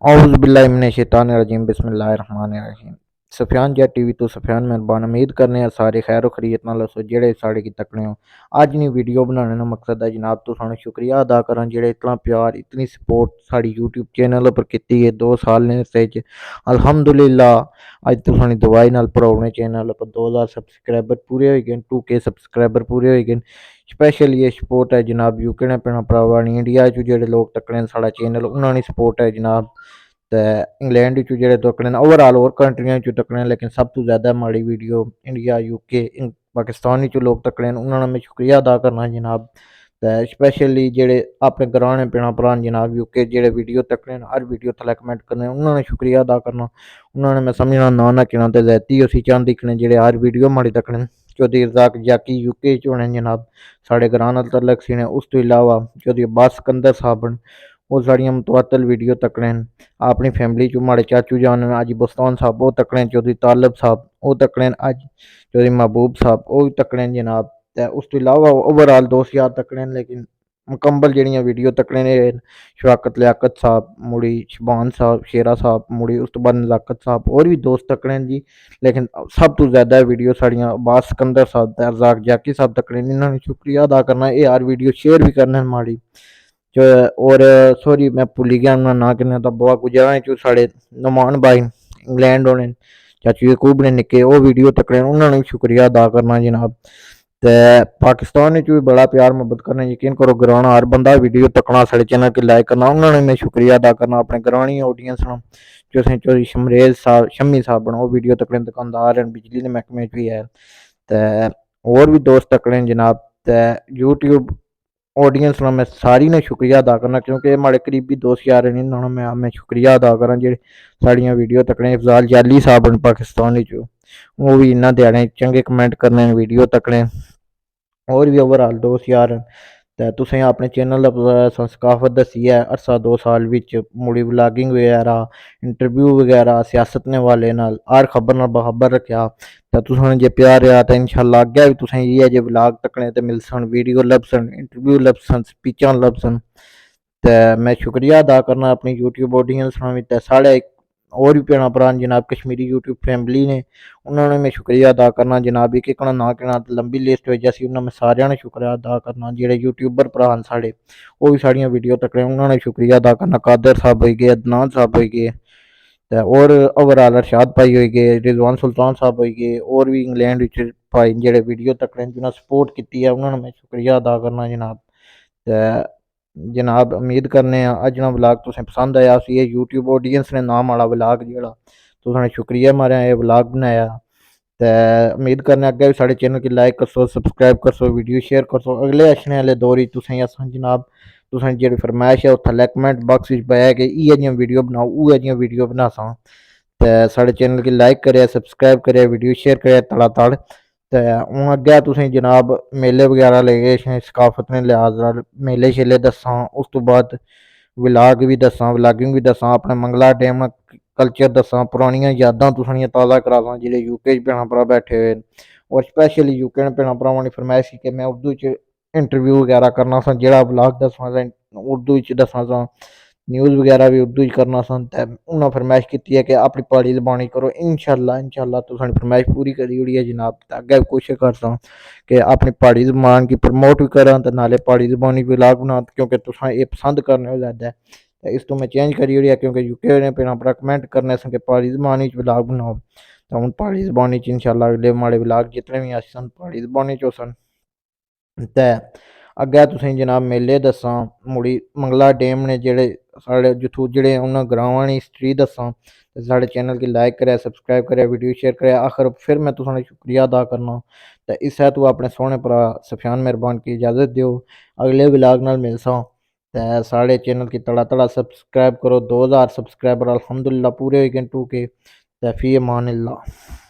औज़ुबिल्लाहिमिनश्शैतानिर्रजीम बिस्मिल्लाहिर्रहमानिर्रहीम। सफियान जट टीवी तो सफियान मेहरबान उम्मीद करने हैं सारे खैर खरीत नाल दसो जेड़े साढ़े की तकने हो। अज नी वीडियो बनाने का मकसद है जनाब तुसानू शुक्रिया अदा करा जेड़े इतना प्यार इतनी सपोर्ट साड़ी यूट्यूब चैनल पर की है 2 साल ने सच अल्हम्दुलिल्लाह। अज तुसानी दवाई नाल भरोने चैनल पर 2000 सब्सक्राइबर पूरे हो गए 2K सब्सक्राइबर पूरे हो गए। स्पैशल ये सपोर्ट है जनाब यूके ने भैन भरावां नी इंडिया चो जेड़े लोग तकने साड़ा चैनल उन्होंने सपोर्ट है जनाब। ते इंग्लैंड चो जेह्ड़े तकने न ओवरऑल होर कंट्रियां चो तकने न लेकिन सब तो ज़्यादा माड़ी वीडियो इंडिया यूके पाकिस्तान चो लोग तकने न उन्होंने मैं शुक्रिया अदा करना जनाब। ते स्पैशली जेह्ड़े अपने ग्रां ने भैन भ्रा जनाब यूके जेह्ड़े वीडियो तकने न हर वीडियो थल्लै कमेंट करने उन्होंने शुक्रिया अदा करना। उन्होंने मैं समझना ना ना किना ते ज़्यादती उसी चांद दिक्खने जेह्ड़े हर वीडियो माड़ी तकने न। चौधरी रज़ाक जाकी यूके च होने जनाब साढ़े ग्रां नाल तलक सी ने उस तो इलावा चौधरी अब्बास सिकंदर साहब न वो साड़ियां मुतवातल वीडियो तकने न। अपनी फैमिली चो माड़े चाचू जान न अज बोस्तान साहब वो तकने न, चौधरी तालब साहब वो तकने न, अज चौधरी महबूब साहब वो भी तकने न जनाब। ते उस तो इलावा ओवरऑल दोस्त यार तकने न लेकिन मुकम्मल जेह्ड़ियां वीडियो तकने न शफाकत लियाकत साहब मुड़ी शबान साहब शेरा साहब मुड़ी उस तो बाद नज़ाकत साहब और भी दोस्त तकने न जी। लेकिन सब तो ज़्यादा वीडियो साड़ियां अब्बास सिकंदर साहब ते रज़ाक जाकी साहब तकने न इन्होंने शुक्रिया अदा करना ये हर वीडियो शेयर भी करने न माड़ी और सॉरी मैं भुल्ली गया उन्दा नां किन्ने दा बुआ गुजरात चो साढ़े नुमान भाई इंग्लैंड होने चाचू यकूब ने निक्के ओह् वीडियो तकने उन्होंने भी शुक्रिया अदा करना जनाब। ते पाकिस्तान च भी बड़ा प्यार मुहब्बत करना यकीन करो ग्रां हर बंदा वीडियो तकना साढ़े चैनल की लाइक करना उन्होंने मैं शुक्रिया अदा करना अपने ग्रानी ऑडियंस न तुसें चौधरी शमरेज साहब शम्मी साहब न ओह् वीडियो तकने दुकानदार न बिजली दे मैह्कमे च भी है। ते होर भी दोस्त तकने न जनाब। ते यूट्यूब ऑडियंस ना मैं सारी ने शुक्रिया अदा करना क्योंकि माड़े करीबी दोस्त यार न इन्होंने मैं शुक्रिया अदा करां जेह्ड़े साड़ियां वीडियो तकने इफजाल जाली साहब न पाकिस्तान चो वो भी इन्ना ध्याड़े चंगे कमेंट करने वीडियो तकने और भी ओवरऑल दोस्त यार न। ते तुसें अपने चैनल दा पता सकाफत दस्सी है अरसा 2 साल विच मुड़ी व्लागिंग वगैरा इंटरव्यू वगैरा सियासत ने वाले नाल हर खबर नाल बखबर रखेआ। ते तुसें जे प्यार रेहा ते इंशाअल्लाह अग्गै भी तुसें इ'यै जे व्लाग तकने ते मिलसन वीडियो लभसन इंटरव्यू लभसन स्पीचां लभसन। ते मैं शुक्रिया अदा करना अपनी यूट्यूब ऑडियंस दा बी ते साढ़े और भी भैन भ्रा न जनाब कश्मीरी यूट्यूब फैमिली ने उन्होंने मैं शुक्रिया अदा करना जनाब एक ना नां गिना लंबी लिस्ट होई जैसी उन्होंने मैं सारेआं ने शुक्रिया अदा करना जेह्ड़े यूट्यूबर भ्रा न साढ़े ओह् भी साड़ियां वीडियो तकने उन्होंने शुक्रिया अदा करना कादर साहब होई गे अदनान साहब होई गे ते और ओवरऑल अरशाद भाई होई गे रिजवान सुल्तान साहब होई गे और भी इंग्लैंड विच भाई जेह्ड़े वीडियो तकने जिन्हें सपोर्ट कीती है उन्होंने मैं शुक्रिया अदा करना जनाब। ते जनाब उम्मीद करने आं अज्ज दा व्लाग तुसें पसंद आया उसी ये यूट्यूब ऑडियंस ने नाम आह्ला व्लाग जेह्ड़ा तुसें शुक्रिया मारेआ एह् व्लाग बनाया। ते उम्मीद करने अग्गें भी साढ़े चैनल गी लाइक करसो सब्सक्राइब करसो वीडियो शेयर करसो अगले अछने आह्ले दौर च तुसें असां जनाब तुसें जेह्ड़ी फरमाइश है ओह् थल्लै कमेंट बाक्स च पाया कि इ'यै जेहियां वीडियो बनाओ उ'यै जेहियां वीडियो बनासां। ते साढ़े चैनल गी लाइक करेआ सब्सक्राइब करेआ वीडियो शेयर करेआ तड़ातड़। ते हून अग्गें तुसें जनाब मेले वगैरा लगे सकाफत ने लिहाज नाल मेले शेले दस्सां उस तो बाद व्लाग भी दस्सां व्लागिंग भी दस्सां अपने मंगला डैम कल्चर दस्सां पुरानियां यादां तुसां ताज़ा करां जेह्ड़े यूके च भैन भ्रा बैठे दे न और स्पैशली यूके भैन भ्रावां ने फरमाइश की मैं उर्दू च इंटरव्यू वगैरा करना सा जेह्ड़ा व्लाग दस्सना सा उर्दू च दस्सना सा न्यूज़ वगैरा भी उर्दू च करना सा ते उन्हें फरमाइश कीती है कि अपनी प्हाड़ी ज़बानी करो इंशाअल्लाह तुसां फरमाइश पूरी करी ओड़ी है जनाब ते अग्गें बी कोशिश करसां कि अपनी प्हाड़ी ज़बान गी प्रमोट भी करां ते नाले प्हाड़ी ज़बानी व्लाग बनां क्योंकि तुसां एह् पसंद करने हो ज़्यादा ते इस तो मैं चेंज करी ओड़ेआ क्योंकि यूके ने भैन भ्रा कमेंट करने सन कि प्हाड़ी ज़बानी च व्लाग बनाओ ते हून प्हाड़ी ज़बानी च इंशाअल्लाह अगले माड़े व्लाग जितने भी असन प्हाड़ी ज़बानी च होसन। ते अग्गें तुसें जनाब मेले दस्सां मुड़ी मंगला डैम ने जेह्ड़े साढ़े जित्थूं जेह्ड़े उ'नें ग्रावां दी हिस्ट्री दस्सां ते साढ़े चैनल गी लाइक करेआ सब्सक्राइब करेआ वीडियो शेयर करेआ आखिर फिर मैं तुसें शुक्रिया अदा करना। ते इस्सै तू अपने सोहने भ्रा सफियान मेहरबान गी इजाज़त देओ अगले व्लाग नाल मिलसां। ते साढ़े चैनल गी तड़ा सब्सक्राइब करो 2000 सब्सक्राइबर अल्हम्दुलिल्लाह पूरे होई गे 2K ते फी अमानिल्लाह।